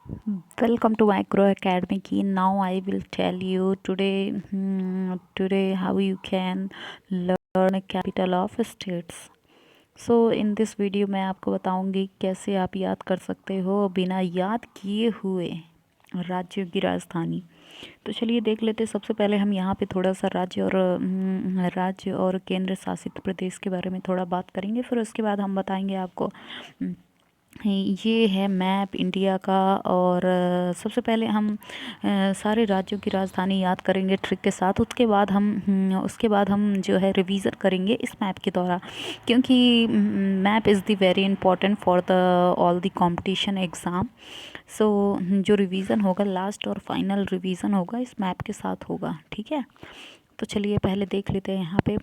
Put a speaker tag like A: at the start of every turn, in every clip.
A: Welcome to Micro Academy Key. Now I will tell you today how you can learn capital of states. So in this video मैं आपको बताऊंगी कैसे आप याद कर सकते हो बिना याद किए हुए राज्यों की राजधानी। तो चलिए देख लेते हैं। सबसे पहले हम यहाँ पे थोड़ा सा राज्य और केंद्र शासित प्रदेश के बारे में थोड़ा बात करेंगे। फिर उसके बाद हम बताएंगे आपको ये है मैप इंडिया का। और सबसे पहले हम सारे राज्यों की राजधानी याद करेंगे ट्रिक के साथ। उसके बाद हम जो है रिवीज़न करेंगे इस मैप के द्वारा, क्योंकि map is the very important for the all the competition exam. So जो रिवीज़न होगा, लास्ट और फाइनल रिवीज़न होगा इस मैप के साथ होगा। ठीक है, तो चलिए पहले देख लेते हैं। यहाँ पे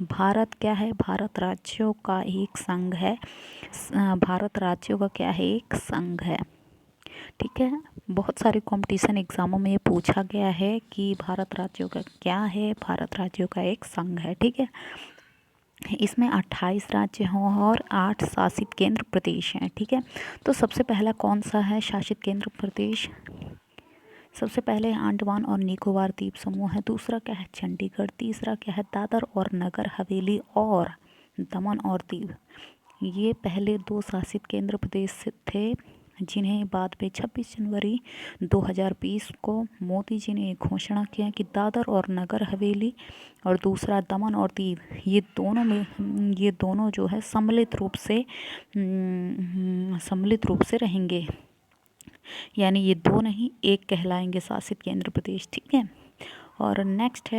A: भारत क्या है? भारत राज्यों का एक संघ है। भारत राज्यों का क्या है? एक संघ है। ठीक है, बहुत सारे कंपटीशन एग्जामों में ये पूछा गया है कि भारत राज्यों का क्या है? भारत राज्यों का एक संघ है। ठीक है, इसमें 28 राज्य हों और 8 शासित केंद्र प्रदेश हैं। ठीक है, तो सबसे पहला कौन सा है शासित केंद्र प्रदेश? सबसे पहले अंडमान और निकोबार द्वीप समूह है। दूसरा क्या है? चंडीगढ़। तीसरा क्या है? दादर और नगर हवेली और दमन और दीव। ये पहले 2 शासित केंद्र प्रदेश थे, जिन्हें बाद में 26 जनवरी 2020 को मोदी जी ने घोषणा किया कि दादर और नगर हवेली और दूसरा दमन और दीव, ये दोनों जो है सम्मिलित रूप से रहेंगे। यानी ये 2 नहीं, 1 कहलाएंगे शासित केंद्र प्रदेश। ठीक है, और नेक्स्ट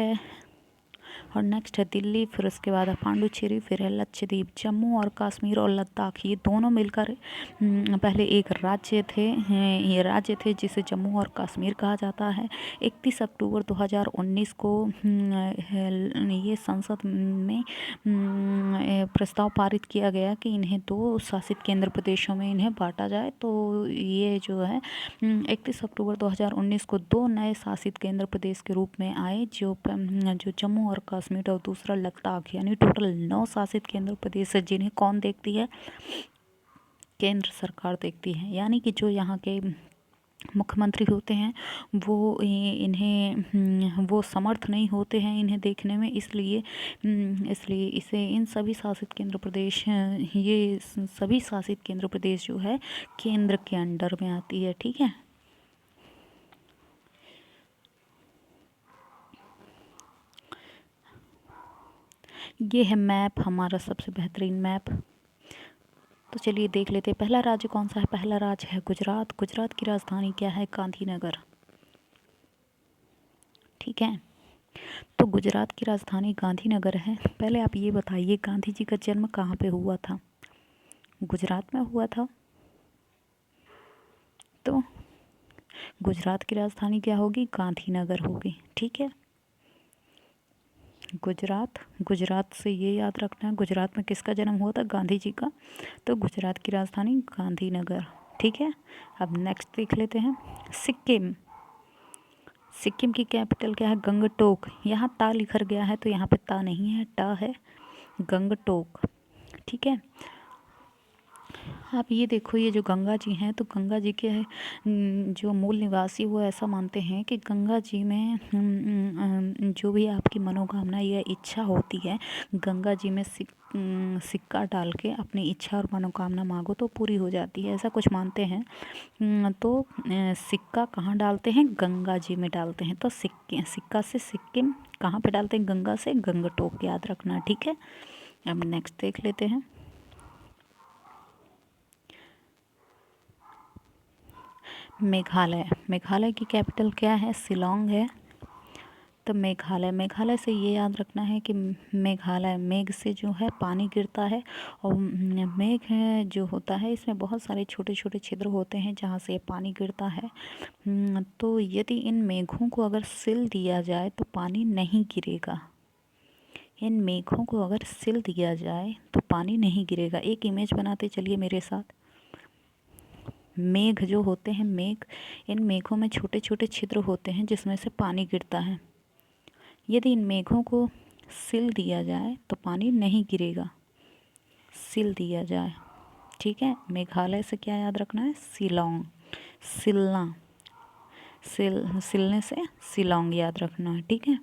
A: है दिल्ली। फिर उसके बाद है पांडुचेरी, फिर है लक्षद्वीप। जम्मू और कश्मीर और लद्दाख, ये दोनों मिलकर पहले एक राज्य थे। ये राज्य थे जिसे जम्मू और कश्मीर कहा जाता है। 31 अक्टूबर 2019 को ये संसद में प्रस्ताव पारित किया गया कि इन्हें 2 शासित केंद्र प्रदेशों में इन्हें बांटा जाए। तो ये जो है 31 अक्टूबर 2019 को 2 नए शासित केंद्र प्रदेश के रूप में आए, जो जम्मू और कश्मीर और दूसरा लद्दाख। यानी टोटल 9 शासित केंद्र प्रदेश है, जिन्हें कौन देखती है? केंद्र सरकार देखती है। यानी कि जो यहाँ के मुख्यमंत्री होते हैं वो समर्थ नहीं होते हैं इन्हें देखने में, इसलिए इसे इन सभी शासित केंद्र प्रदेश ये सभी शासित केंद्र प्रदेश जो है केंद्र के अंडर में आती है। ठीक है, ये है मैप, हमारा सबसे बेहतरीन मैप। तो चलिए देख लेते हैं। पहला राज्य कौन सा है? पहला राज्य है गुजरात। गुजरात की राजधानी क्या है? गांधीनगर। ठीक है, तो गुजरात की राजधानी गांधीनगर है। पहले आप ये बताइए, गांधी जी का जन्म कहाँ पे हुआ था? गुजरात में हुआ था। तो गुजरात की राजधानी क्या होगी? गांधीनगर होगी। ठीक है, गुजरात से ये याद रखना है, गुजरात में किसका जन्म हुआ था? गांधी जी का। तो गुजरात की राजधानी गांधीनगर। ठीक है, अब नेक्स्ट देख लेते हैं। सिक्किम। सिक्किम की कैपिटल क्या है? गंगटोक। यहाँ ता लिखा गया है, तो यहाँ पे ता नहीं है, टा है, गंगटोक। ठीक है, आप ये देखो, ये जो गंगा जी हैं, तो गंगा जी के जो मूल निवासी वो ऐसा मानते हैं कि गंगा जी में जो भी आपकी मनोकामना या इच्छा होती है, गंगा जी में सिक्का डाल के अपनी इच्छा और मनोकामना मांगो तो पूरी हो जाती है, ऐसा कुछ मानते हैं। तो सिक्का कहाँ डालते हैं? गंगा जी में डालते हैं। तो सिक्का से सिक्किम कहाँ पे डालते हैं? गंगा से गंगटोक, याद रखना। ठीक है, अब नेक्स्ट देख लेते हैं। मेघालय की कैपिटल क्या है? शिलोंग है। तो मेघालय से ये याद रखना है कि मेघालय, मेघ से जो है पानी गिरता है, और मेघ है जो होता है, इसमें बहुत सारे छोटे छोटे छिद्र होते हैं जहाँ से पानी गिरता है। तो यदि इन मेघों को अगर सिल दिया जाए तो पानी नहीं गिरेगा। इन मेघों को अगर सिल दिया जाए तो पानी नहीं गिरेगा। एक इमेज बनाते चलिए मेरे साथ। मेघ जो होते हैं, इन मेघों में छोटे छोटे छिद्र होते हैं जिसमें से पानी गिरता है। यदि इन मेघों को सिल दिया जाए तो पानी नहीं गिरेगा। सिल दिया जाए। ठीक है, मेघालय से क्या याद रखना है? शिलोंग। सिलना, सिलने से शिलोंग याद रखना है, ठीक है।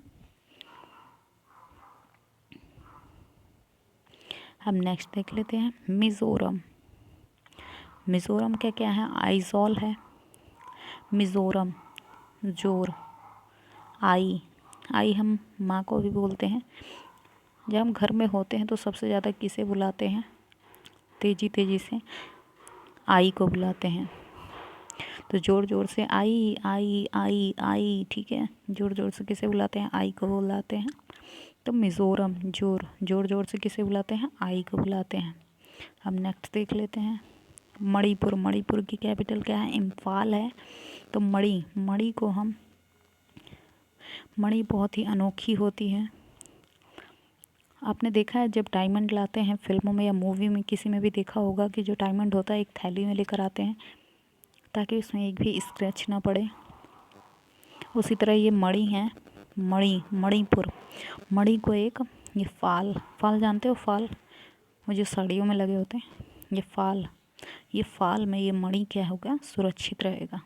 A: अब नेक्स्ट देख लेते हैं मिज़ोरम। मिज़ोरम क्या क्या है, आइजॉल है, मिज़ोरम, जोर, आई हम माँ को भी बोलते हैं। जब हम घर में होते हैं तो सबसे ज़्यादा किसे बुलाते हैं, तेजी तेजी से आई को बुलाते हैं। तो जोर जोर से आई आई आई आई, ठीक है। जोर जोर से किसे बुलाते हैं, आई को बुलाते हैं। तो मिज़ोरम जोर जोर जोर से किसे बुलाते हैं, आई को बुलाते हैं। अब नेक्स्ट देख लेते हैं मणिपुर। मणिपुर की कैपिटल क्या है, इम्फाल है। तो मणि को हम, मणि बहुत ही अनोखी होती है। आपने देखा है जब डायमंड लाते हैं फिल्मों में या मूवी में, किसी में भी देखा होगा कि जो डायमंड होता है एक थैली में लेकर आते हैं ताकि उसमें एक भी स्क्रैच ना पड़े। उसी तरह ये मणि है, मणिपुर। मणि को एक, ये फाल जानते हो, फाल वो जो साड़ियों में लगे होते हैं, ये फाल में ये मणि क्या होगा, सुरक्षित रहेगा।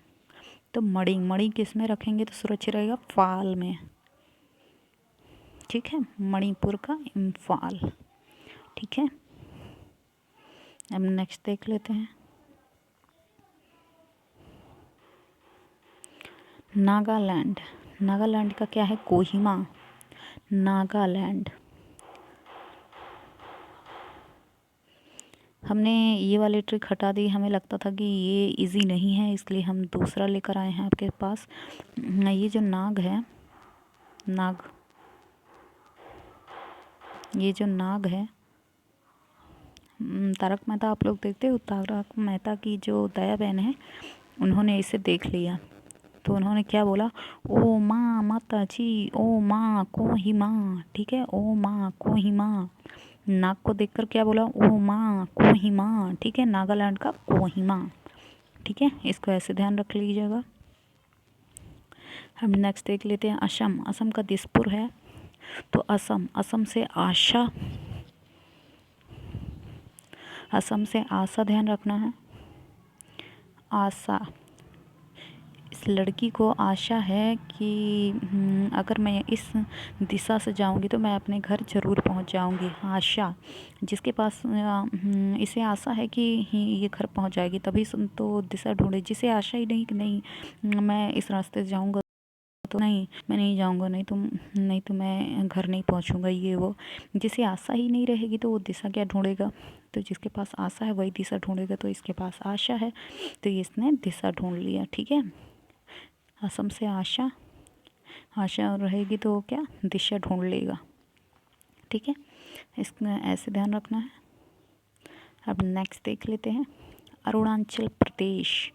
A: तो मणि किस में रखेंगे तो सुरक्षित रहेगा, फाल में, ठीक है। मणिपुर का इम्फाल, ठीक है। अब नेक्स्ट देख लेते हैं नागालैंड। नागालैंड का क्या है, कोहिमा, नागालैंड। हमने ये वाली ट्रिक हटा दी, हमें लगता था कि ये इजी नहीं है इसलिए हम दूसरा लेकर आए हैं आपके पास। ये जो नाग है, ये जो नाग है, तारक मेहता आप लोग देखते हो, तारक मेहता की जो दया बहन है उन्होंने इसे देख लिया तो उन्होंने क्या बोला, ओ माँ माता जी, ओ माँ कोहिमा, ठीक है, ओ माँ कोहिमा। नाग को देखकर क्या बोला, ओ माँ कोहिमा, ठीक है, नागालैंड का कोहिमा, ठीक है। इसको ऐसे ध्यान रख लीजिएगा। हम नेक्स्ट देख लेते हैं असम। असम का दिसपुर है। तो असम से आशा, असम से आशा ध्यान रखना है, आशा। इस लड़की को आशा है कि अगर मैं इस दिशा से जाऊंगी तो मैं अपने घर ज़रूर पहुंच जाऊंगी। आशा, जिसके पास इसे आशा है कि ये घर पहुंच जाएगी तभी तो दिशा ढूंढे। जिसे आशा ही नहीं कि नहीं मैं इस रास्ते से जाऊंगा तो नहीं, मैं नहीं जाऊंगा, नहीं तो मैं घर नहीं पहुंचूंगा, ये वो। जिसे आशा ही नहीं रहेगी तो वो दिशा क्या ढूंढेगा। तो जिसके पास आशा है वही दिशा ढूंढेगा, तो इसके पास आशा है तो इसने दिशा ढूंढ लिया, ठीक है। असम से आशा रहेगी तो क्या, दिशा ढूंढ लेगा, ठीक है। इसमें ऐसे ध्यान रखना है। अब नेक्स्ट देख लेते हैं अरुणाचल प्रदेश।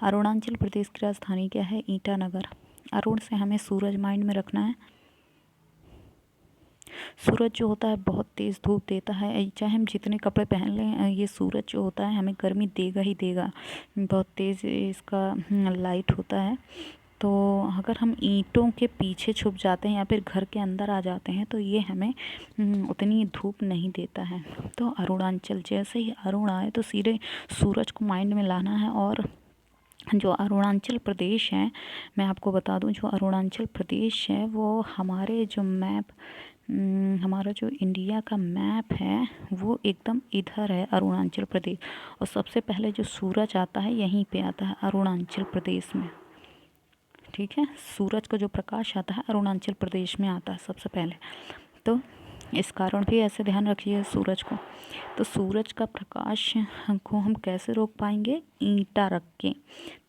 A: अरुणाचल प्रदेश की राजधानी क्या है, ईटानगर। अरुण से हमें सूरज माइंड में रखना है। सूरज जो होता है बहुत तेज़ धूप देता है, चाहे हम जितने कपड़े पहन लें ये सूरज जो होता है हमें गर्मी देगा ही देगा, बहुत तेज़ इसका लाइट होता है। तो अगर हम ईंटों के पीछे छुप जाते हैं या फिर घर के अंदर आ जाते हैं तो ये हमें उतनी धूप नहीं देता है। तो अरुणाचल, जैसे ही अरुण आए तो सीधे सूरज को माइंड में लाना है। और जो अरुणाचल प्रदेश है, मैं आपको बता दूं, जो अरुणाचल प्रदेश है वो हमारे जो मैप, हमारा जो इंडिया का मैप है वो एकदम इधर है, अरुणाचल प्रदेश। और सबसे पहले जो सूरज आता है यहीं पे आता है, अरुणाचल प्रदेश में, ठीक है। सूरज का जो प्रकाश आता है अरुणाचल प्रदेश में आता है सबसे पहले। तो इस कारण भी ऐसे ध्यान रखिए सूरज को। तो सूरज का प्रकाश को हम कैसे रोक पाएंगे, ईंटा रख के।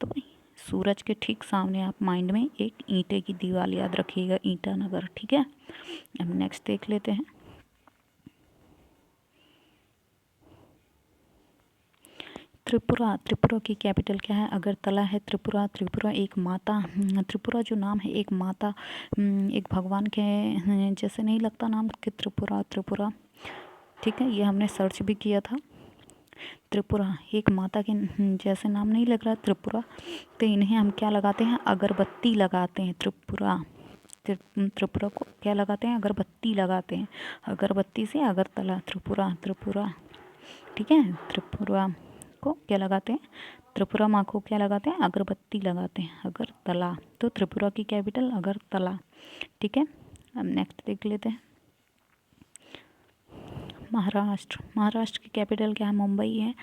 A: तो सूरज के ठीक सामने आप माइंड में एक ईंटे की दीवार याद रखिएगा, ईटानगर, ठीक है। अब नेक्स्ट देख लेते हैं त्रिपुरा। त्रिपुरा की कैपिटल क्या है, अगरतला है। त्रिपुरा एक माता, त्रिपुरा जो नाम है एक माता, एक भगवान के जैसे नहीं लगता नाम कि त्रिपुरा, ठीक है। ये हमने सर्च भी किया था। त्रिपुरा एक माता के जैसे नाम नहीं लग रहा त्रिपुरा, तो इन्हें हम क्या लगाते हैं, अगरबत्ती लगाते हैं। त्रिपुरा को क्या लगाते हैं, अगरबत्ती लगाते हैं। अगरबत्ती से अगरतला, त्रिपुरा, ठीक है, त्रिपुरा। को क्या लगाते हैं, त्रिपुरा माँ को क्या लगाते हैं, अगरबत्ती लगाते हैं, अगरतला। तो त्रिपुरा की कैपिटल अगरतला। ठीक है, अब नेक्स्ट देख लेते हैं महाराष्ट्र। महाराष्ट्र की कैपिटल क्या है, मुंबई है।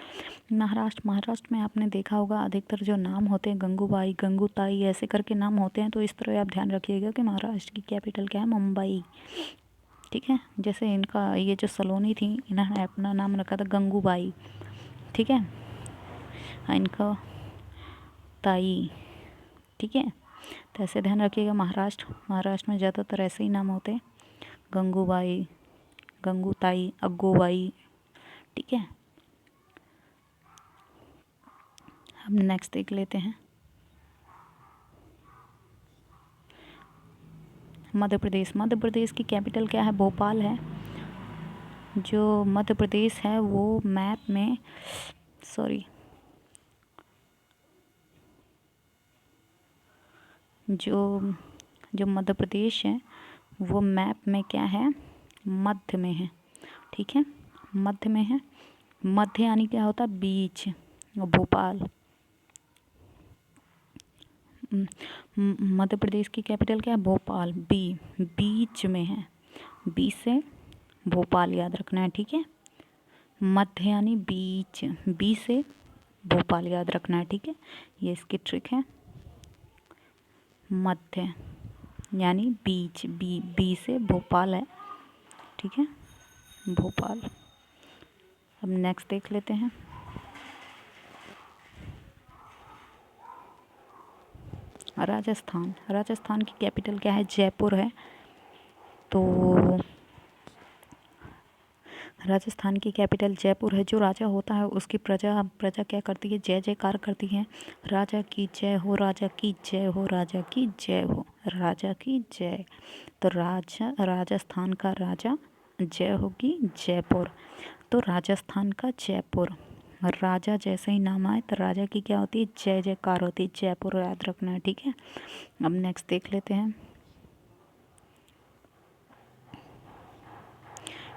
A: महाराष्ट्र में आपने देखा होगा अधिकतर जो नाम होते हैं गंगूबाई, गंगूताई ऐसे करके नाम होते हैं, तो इस तरह आप ध्यान रखिएगा कि महाराष्ट्र की कैपिटल क्या है, मुंबई। ठीक है, जैसे इनका ये जो सलोनी थी, इन्होंने अपना नाम रखा था गंगूबाई। ठीक है, इनका ताई। ठीक है, तो ऐसे ध्यान रखिएगा। महाराष्ट्र में ज़्यादातर ऐसे ही नाम होते हैं, गंगूबाई, गंगूताई, अग्गूबाई। ठीक है, अब नेक्स्ट देख लेते हैं मध्य प्रदेश। मध्य प्रदेश की कैपिटल क्या है, भोपाल है। जो मध्य प्रदेश है वो मैप में, सॉरी, जो मध्य प्रदेश है वो मैप में क्या है, मध्य में है। ठीक है, मध्य में है। मध्य यानी क्या होता है, बीच। भोपाल, मध्य प्रदेश की कैपिटल क्या है, भोपाल। बीच में है, बी से भोपाल याद रखना है। ठीक है, मध्य यानी बीच, बी से भोपाल याद रखना है। ठीक है, ये इसकी ट्रिक है। मध्य यानी बीच, बी से भोपाल है। ठीक है, भोपाल। अब नेक्स्ट देख लेते हैं राजस्थान। राजस्थान की कैपिटल क्या है, जयपुर है। तो राजस्थान की कैपिटल जयपुर है। जो राजा होता है उसकी प्रजा क्या करती है, जय जयकार करती है, राजा की जय हो, राजा की जय हो, राजा की जय हो, राजा की जय। तो राजस्थान का राजा, जय होगी जयपुर। तो राजस्थान का जयपुर, राजा जैसे ही नाम आए तो राजा की क्या होती है, जय जयकार होती है, जयपुर याद रखना है। ठीक है, अब नेक्स्ट देख लेते हैं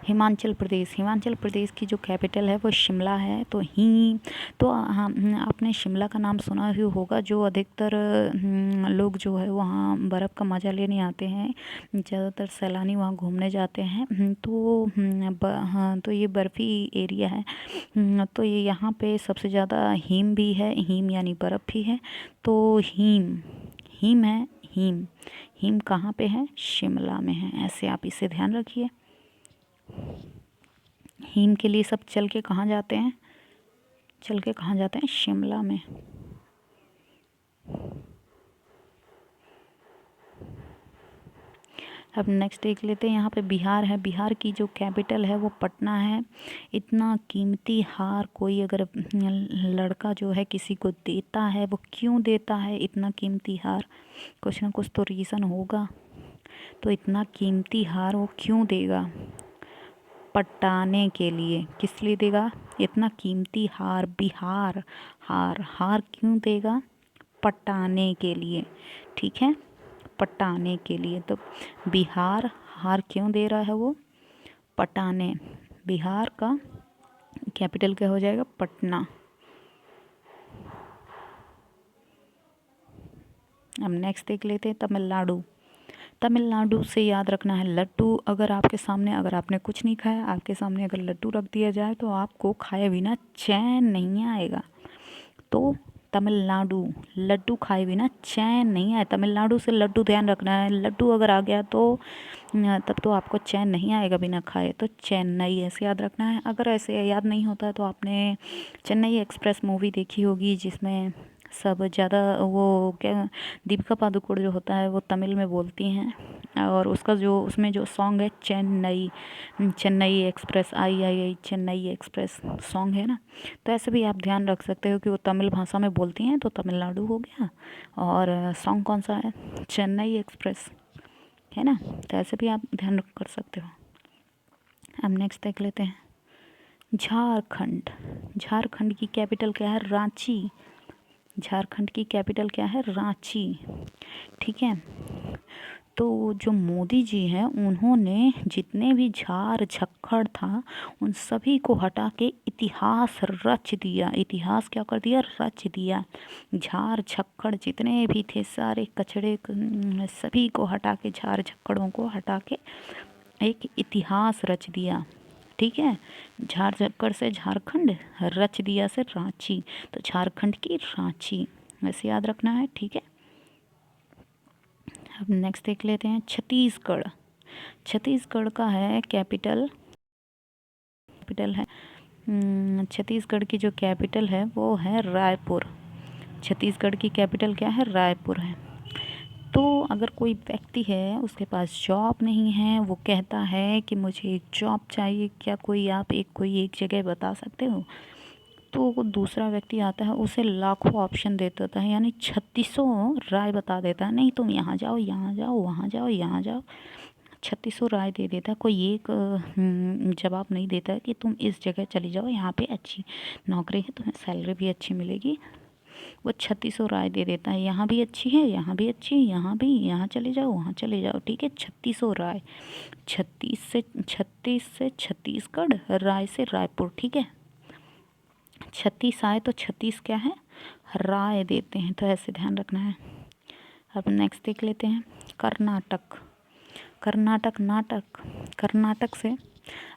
A: हिमाचल प्रदेश। हिमाचल प्रदेश की जो कैपिटल है वो शिमला है। तो हम आपने शिमला का नाम सुना ही होगा। जो अधिकतर लोग जो है वहाँ बर्फ़ का मज़ा लेने आते हैं, ज़्यादातर सैलानी वहाँ घूमने जाते हैं। हाँ, तो ये बर्फ़ी एरिया है। तो ये यहाँ पे सबसे ज़्यादा हिम भी है, हिम यानी बर्फ़ भी है। तो हिम है, हिम कहाँ पे है, शिमला में है। ऐसे आप इसे ध्यान रखिए। हिम के लिए सब चल के कहाँ जाते हैं, शिमला में। अब नेक्स्ट देख लेते हैं, यहाँ पे बिहार है। बिहार की जो कैपिटल है वो पटना है। इतना कीमती हार कोई अगर लड़का जो है किसी को देता है, वो क्यों देता है इतना कीमती हार, कुछ ना कुछ तो रीज़न होगा। तो इतना कीमती हार वो क्यों देगा, पटाने के लिए। किस लिए देगा इतना कीमती हार, बिहार हार क्यों देगा, पटाने के लिए। ठीक है, पटाने के लिए। तो बिहार हार क्यों दे रहा है, वो पटाने। बिहार का कैपिटल क्या हो जाएगा, पटना। अब नेक्स्ट देख लेते हैं तमिलनाडु। तमिलनाडु से याद रखना है लड्डू। अगर आपके सामने, अगर आपने कुछ नहीं खाया, आपके सामने अगर लड्डू रख दिया जाए तो आपको खाए बिना चैन नहीं आएगा। तो तमिलनाडु, लड्डू खाए बिना चैन नहीं आए। तमिलनाडु से लड्डू ध्यान रखना है। लड्डू अगर आ गया तो तब तो आपको चैन नहीं आएगा बिना खाए। तो चेन्नई ऐसे याद रखना है। अगर ऐसे याद नहीं होता है तो आपने चेन्नई एक्सप्रेस मूवी देखी होगी, जिसमें सब ज़्यादा वो क्या, दीपिका पादुकोण जो होता है वो तमिल में बोलती हैं। और उसका जो उसमें जो सॉन्ग है चेन्नई एक्सप्रेस, आई चेन्नई एक्सप्रेस सॉन्ग है ना। तो ऐसे भी आप ध्यान रख सकते हो कि वो तमिल भाषा में बोलती हैं, तो तमिलनाडु हो गया। और सॉन्ग कौन सा है, चेन्नई एक्सप्रेस, है ना। तो ऐसे भी आप ध्यान कर सकते हो। अब नेक्स्ट देख लेते हैं झारखंड। झारखंड की कैपिटल क्या है, रांची। झारखंड की कैपिटल क्या है, रांची। ठीक है, तो जो मोदी जी हैं उन्होंने जितने भी झार झक्खड़ था उन सभी को हटा के इतिहास रच दिया। इतिहास क्या कर दिया? रच दिया। झार झक्खड़ जितने भी थे सारे कचड़े सभी को हटा के, झार झक्खड़ों को हटा के एक इतिहास रच दिया। ठीक है, झार झक्खड़ से झारखंड, रच दिया से रांची, तो झारखंड की रांची, वैसे याद रखना है। ठीक है, अब नेक्स्ट देख लेते हैं छत्तीसगढ़। छत्तीसगढ़ का है कैपिटल है छत्तीसगढ़ की जो कैपिटल है वो है रायपुर। छत्तीसगढ़ की कैपिटल क्या है? रायपुर है। तो अगर कोई व्यक्ति है उसके पास जॉब नहीं है, वो कहता है कि मुझे एक जॉब चाहिए, क्या आप कोई एक जगह बता सकते हो? तो वो दूसरा व्यक्ति आता है, उसे लाखों ऑप्शन दे देता है, यानी 3600 राय बता देता है। नहीं, तुम यहाँ जाओ, यहाँ जाओ, वहाँ जाओ, यहाँ जाओ, 3600 राय दे देता है। कोई एक जवाब नहीं देता है कि तुम इस जगह चली जाओ, यहाँ पे अच्छी नौकरी है, तुम्हें सैलरी भी अच्छी मिलेगी। वो 3600 राय दे देता है, यहाँ भी अच्छी है, यहाँ भी अच्छी है, यहाँ भी, यहाँ चले जाओ, वहाँ चले जाओ। ठीक है, 3600 राय। 36 से छत्तीसगढ़, राय से रायपुर। ठीक है, 36 आए तो 36 क्या है? राय देते हैं, तो ऐसे ध्यान रखना है। अब नेक्स्ट देख लेते हैं कर्नाटक। कर्नाटक से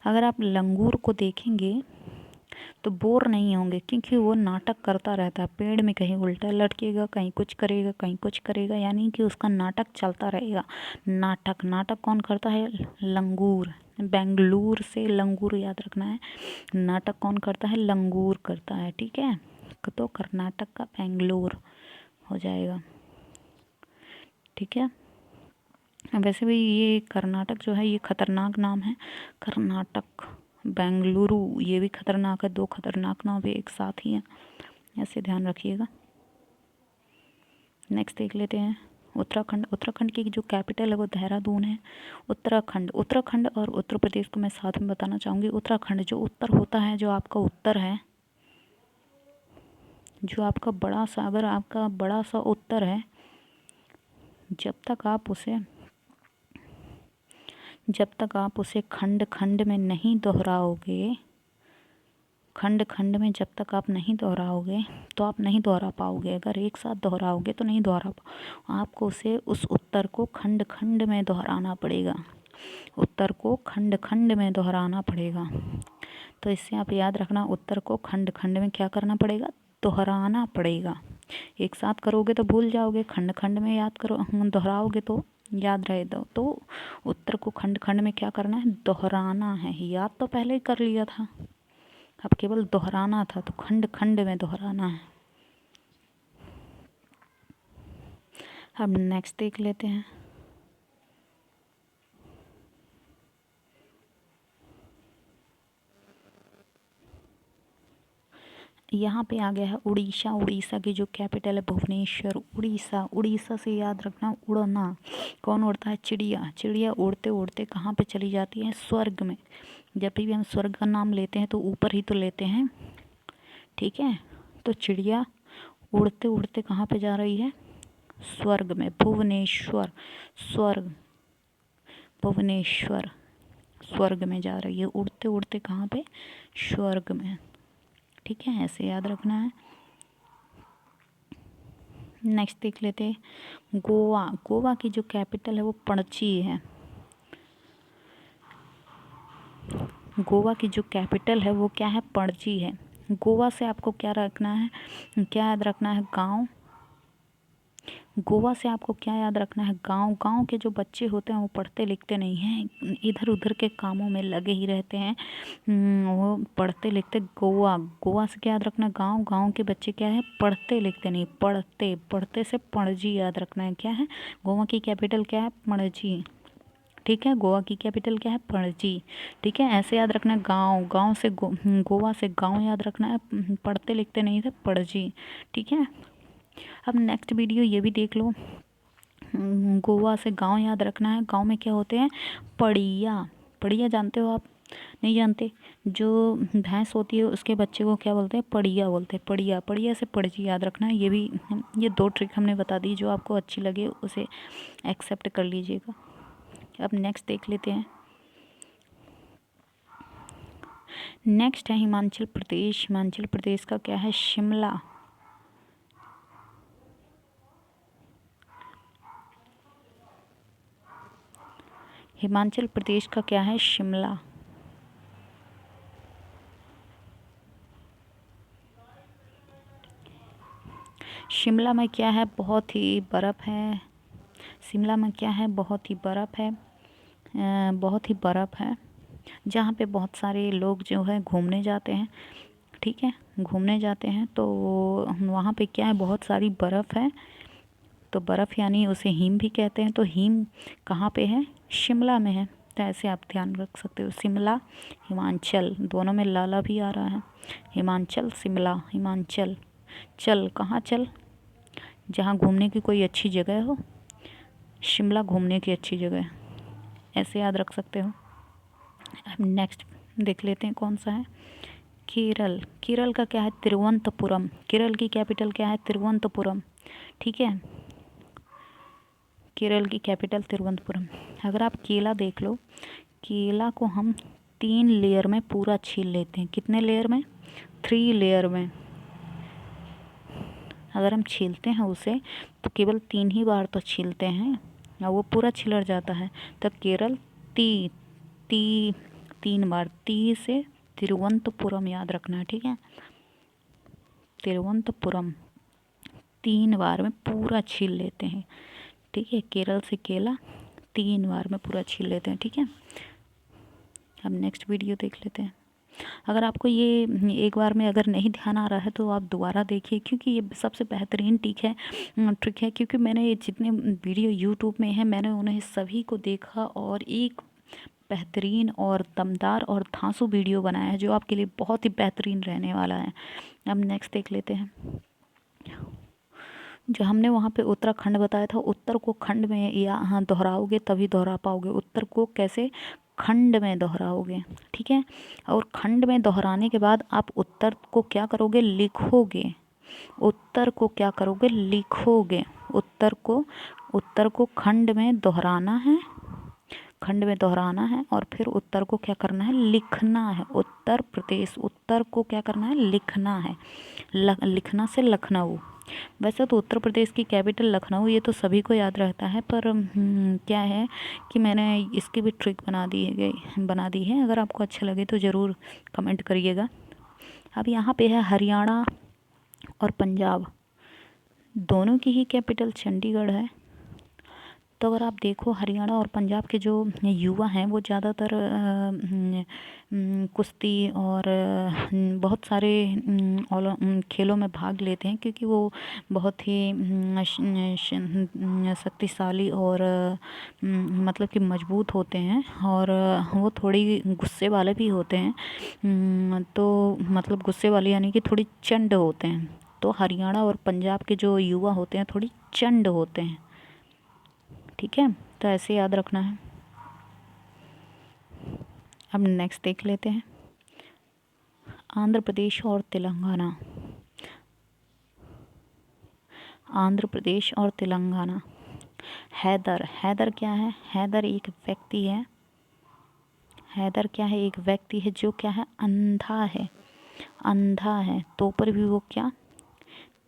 A: अगर आप लंगूर को देखेंगे तो बोर नहीं होंगे, क्योंकि वो नाटक करता रहता है। पेड़ में कहीं उल्टा लटकेगा, कहीं कुछ करेगा, कहीं कुछ करेगा, यानी कि उसका नाटक चलता रहेगा। नाटक कौन करता है? लंगूर। बेंगलुरु से लंगूर याद रखना है। नाटक कौन करता है? लंगूर करता है। ठीक है, तो कर्नाटक का बेंगलुरु हो जाएगा। ठीक है, वैसे भी ये कर्नाटक जो है ये खतरनाक नाम है। कर्नाटक, बेंगलुरु, ये भी खतरनाक है। 2 खतरनाक नाम भी एक साथ ही हैं, ऐसे ध्यान रखिएगा। नेक्स्ट देख लेते हैं उत्तराखंड की जो कैपिटल है वो देहरादून है। उत्तराखंड और उत्तर प्रदेश को मैं साथ में बताना चाहूँगी। उत्तराखंड जो उत्तर होता है, जो आपका उत्तर है, जो आपका बड़ा सा, अगर आपका बड़ा सा उत्तर है, जब तक आप उसे खंड में नहीं दोहराओगे, खंड में जब तक आप नहीं दोहराओगे तो आप नहीं दोहरा पाओगे। अगर एक साथ दोहराओगे तो नहीं दोहरा पाओ, आपको उस उत्तर को खंड में दोहराना पड़ेगा। उत्तर को खंड में दोहराना पड़ेगा। तो इससे आप याद रखना, उत्तर को खंड में क्या करना पड़ेगा? दोहराना पड़ेगा। एक साथ करोगे तो भूल जाओगे, खंड में याद करो, दोहराओगे तो याद रहेगा। तो उत्तर को खंड में क्या करना है? दोहराना है। याद तो पहले ही कर लिया था, अब केवल दोहराना था, तो खंड में दोहराना है। अब नेक्स्ट देख लेते हैं यहाँ पे आ गया है उड़ीसा। उड़ीसा की जो कैपिटल है भुवनेश्वर। उड़ीसा से याद रखना उड़ना। कौन उड़ता है? चिड़िया उड़ते उड़ते कहाँ पे चली जाती है? स्वर्ग में। जब भी हम स्वर्ग का नाम लेते हैं तो ऊपर ही तो लेते हैं। ठीक है, तो चिड़िया उड़ते उड़ते कहाँ पे जा रही है? स्वर्ग में। भुवनेश्वर, स्वर्ग, भुवनेश्वर स्वर्ग में जा रही है। उड़ते उड़ते कहाँ पे? स्वर्ग में। ठीक है, ऐसे याद रखना है। नेक्स्ट देख लेते हैं गोवा की जो कैपिटल है वो पणजी है। गोवा की जो कैपिटल है वो क्या है? पणजी है। गोवा से आपको क्या रखना है, क्या याद रखना है? गांव। गोवा से आपको क्या याद रखना है? गांव के जो बच्चे होते हैं वो पढ़ते लिखते नहीं हैं, इधर उधर के कामों में लगे ही रहते हैं। वो पढ़ते लिखते गोवा से क्या याद रखना? गांव के बच्चे क्या है? पढ़ते लिखते नहीं। पढ़ते से पणजी याद रखना है। क्या है? गोवा की कैपिटल क्या है? पणजी। ठीक है, गोवा की कैपिटल क्या है? पणजी। ठीक है, ऐसे याद रखना है। गांव से गोवा से गांव याद रखना है, पढ़ते लिखते नहीं थे, पणजी। ठीक है, अब नेक्स्ट वीडियो ये भी देख लो। गोवा से गांव याद रखना है। गांव में क्या होते हैं? पड़िया जानते हो आप? नहीं जानते? जो भैंस होती है उसके बच्चे को क्या बोलते हैं? पड़िया बोलते हैं। पड़िया, पड़िया से पड़जी याद रखना है। ये 2 ट्रिक हमने बता दी, जो आपको अच्छी लगे उसे एक्सेप्ट कर लीजिएगा। अब नेक्स्ट देख लेते हैं। नेक्स्ट है हिमाचल प्रदेश। हिमाचल प्रदेश का क्या है? शिमला। हिमाचल प्रदेश का क्या है? शिमला। शिमला में क्या है? बहुत ही बर्फ़ है। शिमला में क्या है? बहुत ही बर्फ़ है। बहुत ही बर्फ़ है, जहाँ पे बहुत सारे लोग जो है घूमने जाते हैं। ठीक है, घूमने जाते हैं तो वहाँ पे क्या है? बहुत सारी बर्फ़ है। तो बर्फ़ यानी उसे हिम भी कहते हैं। तो हिम कहाँ पे है? शिमला में है। तो ऐसे आप ध्यान रख सकते हो। शिमला, हिमाचल, दोनों में लाला भी आ रहा है। हिमाचल, शिमला, हिमाचल। चल कहाँ? चल जहाँ घूमने की कोई अच्छी जगह हो। शिमला घूमने की अच्छी जगह है। ऐसे याद रख सकते हो। अब नेक्स्ट देख लेते हैं कौन सा है। केरल। केरल का क्या है? तिरुवनंतपुरम। केरल की कैपिटल क्या है? तिरुवनंतपुरम। ठीक है, केरल की कैपिटल तिरुवनंतपुरम। अगर आप केला देख लो, केला को हम 3 लेयर में पूरा छील लेते हैं। कितने लेयर में? 3 लेयर में। अगर हम छीलते हैं उसे तो केवल 3 ही बार तो छीलते हैं और वो पूरा छिलड़ जाता है। तब केरल ती ती 3 बार, ती से तिरुवनंतपुरम याद रखना है। ठीक है, तिरुवनंतपुरम 3 बार में पूरा छील लेते हैं। ठीक है, केरल से केला 3 बार में पूरा छील लेते हैं। ठीक है, अब नेक्स्ट वीडियो देख लेते हैं। अगर आपको ये एक बार में अगर नहीं ध्यान आ रहा है तो आप दोबारा देखिए, क्योंकि ये सबसे बेहतरीन ट्रिक है। क्योंकि मैंने जितने वीडियो यूट्यूब में हैं मैंने उन्हें सभी को देखा और एक बेहतरीन और दमदार और धांसू वीडियो बनाया है, जो आपके लिए बहुत ही बेहतरीन रहने वाला है। अब नेक्स्ट देख लेते हैं। जो हमने वहाँ पे उत्तराखंड बताया था, उत्तर को खंड में या हाँ दोहराओगे तभी दोहरा पाओगे। उत्तर को कैसे? खंड में दोहराओगे। ठीक है, और खंड में दोहराने के बाद आप उत्तर को क्या करोगे? लिखोगे। उत्तर को क्या करोगे? लिखोगे। उत्तर को खंड में दोहराना है, खंड में दोहराना है और फिर उत्तर को क्या करना है? लिखना है। उत्तर प्रदेश, उत्तर को क्या करना है? लिखना है। लिखना से लखनऊ। वैसे तो उत्तर प्रदेश की कैपिटल लखनऊ, ये तो सभी को याद रहता है, पर क्या है कि मैंने इसकी भी ट्रिक बना दी है। अगर आपको अच्छा लगे तो ज़रूर कमेंट करिएगा। अब यहाँ पे है हरियाणा और पंजाब, दोनों की ही कैपिटल चंडीगढ़ है। तो अगर आप देखो हरियाणा और पंजाब के जो युवा हैं वो ज़्यादातर कुश्ती और बहुत सारे खेलों में भाग लेते हैं, क्योंकि वो बहुत ही शक्तिशाली और मतलब कि मजबूत होते हैं और वो थोड़ी गुस्से वाले भी होते हैं। तो मतलब गुस्से वाले यानी कि थोड़ी चंड होते हैं। तो हरियाणा और पंजाब के जो युवा होते हैं थोड़ी चंड होते हैं। ठीक है, तो ऐसे याद रखना है। अब नेक्स्ट देख लेते हैं। आंध्र प्रदेश और तेलंगाना। आंध्र प्रदेश और तेलंगाना। हैदर। हैदर क्या है? हैदर एक व्यक्ति है। हैदर क्या है? एक व्यक्ति है जो क्या है? अंधा है। अंधा है तो पर भी वो क्या?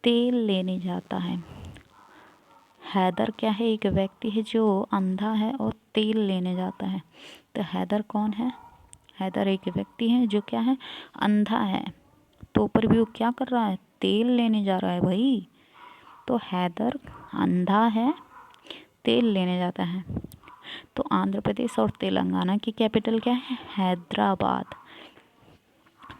A: तेल लेने जाता है। हैदर क्या है? एक व्यक्ति है जो अंधा है और तेल लेने जाता है। तो हैदर कौन है? हैदर एक व्यक्ति है जो क्या है? अंधा है तो पर भी वो क्या कर रहा है? तेल लेने जा रहा है भाई। तो हैदर अंधा है, तेल लेने जाता है। तो आंध्र प्रदेश और तेलंगाना की कैपिटल क्या है? हैदराबाद।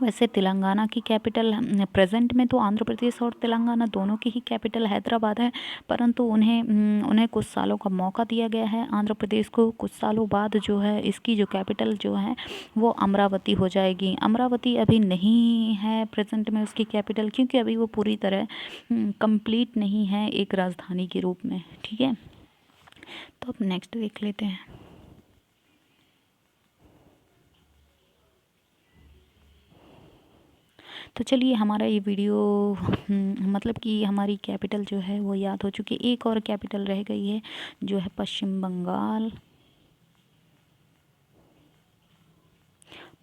A: वैसे तेलंगाना की कैपिटल प्रेजेंट में तो आंध्र प्रदेश और तेलंगाना दोनों की ही कैपिटल हैदराबाद है, परंतु उन्हें कुछ सालों का मौका दिया गया है। आंध्र प्रदेश को कुछ सालों बाद जो है इसकी जो कैपिटल जो है वो अमरावती हो जाएगी। अमरावती अभी नहीं है प्रेजेंट में उसकी कैपिटल, क्योंकि अभी वो पूरी तरह कंप्लीट नहीं है एक राजधानी के रूप में। ठीक है, तो अब नेक्स्ट देख लेते हैं। तो चलिए हमारा ये वीडियो मतलब कि हमारी कैपिटल जो है वो याद हो चुकी है। एक और कैपिटल रह गई है जो है पश्चिम बंगाल।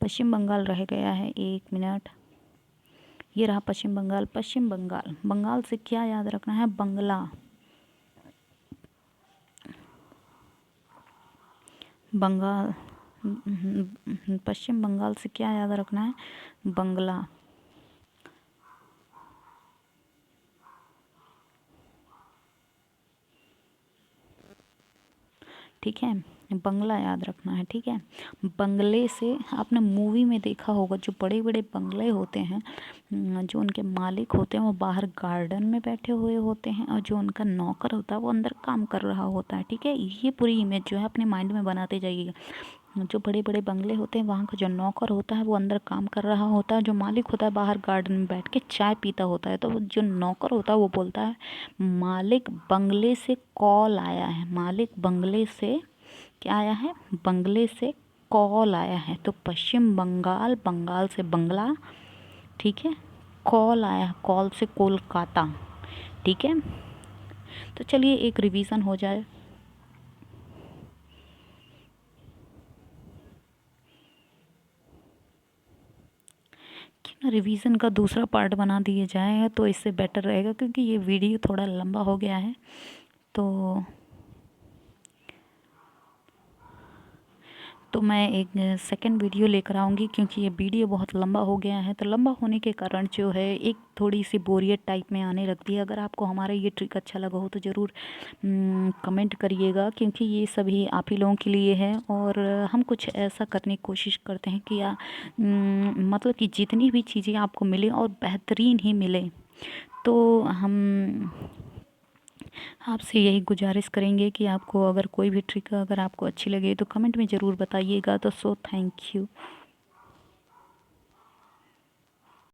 A: पश्चिम बंगाल रह गया है, 1 मिनट। ये रहा पश्चिम बंगाल। पश्चिम बंगाल, बंगाल से क्या याद रखना है? बंगला। बंगाल, पश्चिम बंगाल से क्या याद रखना है? बंगला। ठीक है, बंगला याद रखना है। ठीक है, बंगले से आपने मूवी में देखा होगा जो बड़े बड़े बंगले होते हैं, जो उनके मालिक होते हैं वो बाहर गार्डन में बैठे हुए होते हैं और जो उनका नौकर होता है वो अंदर काम कर रहा होता है। ठीक है, ये पूरी इमेज जो है अपने माइंड में बनाते जाइएगा। जो बड़े बड़े बंगले होते हैं वहाँ का जो नौकर होता है वो अंदर काम कर रहा होता है, जो मालिक होता है बाहर गार्डन में बैठ के चाय पीता होता है। तो जो नौकर होता है वो बोलता है मालिक बंगले से कॉल आया है। मालिक बंगले से क्या आया है? बंगले से कॉल आया है। तो पश्चिम बंगाल, बंगाल से बंगला। ठीक है, कॉल आया, कॉल से कोलकाता। ठीक है, तो चलिए एक रिवीजन हो जाए। क्यों ना रिवीजन का दूसरा पार्ट बना दिया जाए तो इससे बेटर रहेगा, क्योंकि ये वीडियो थोड़ा लंबा हो गया है। तो मैं एक सेकंड वीडियो लेकर आऊँगी, क्योंकि ये वीडियो बहुत लंबा हो गया है। तो लंबा होने के कारण जो है एक थोड़ी सी बोरियत टाइप में आने लगती है। अगर आपको हमारा ये ट्रिक अच्छा लगा हो तो ज़रूर कमेंट करिएगा, क्योंकि ये सभी आप ही लोगों के लिए है। और हम कुछ ऐसा करने की कोशिश करते हैं कि मतलब कि जितनी भी चीज़ें आपको मिले और बेहतरीन ही मिले। तो हम आपसे यही गुजारिश करेंगे कि आपको अगर कोई भी ट्रिक अगर आपको अच्छी लगे तो कमेंट में ज़रूर बताइएगा। तो थैंक यू।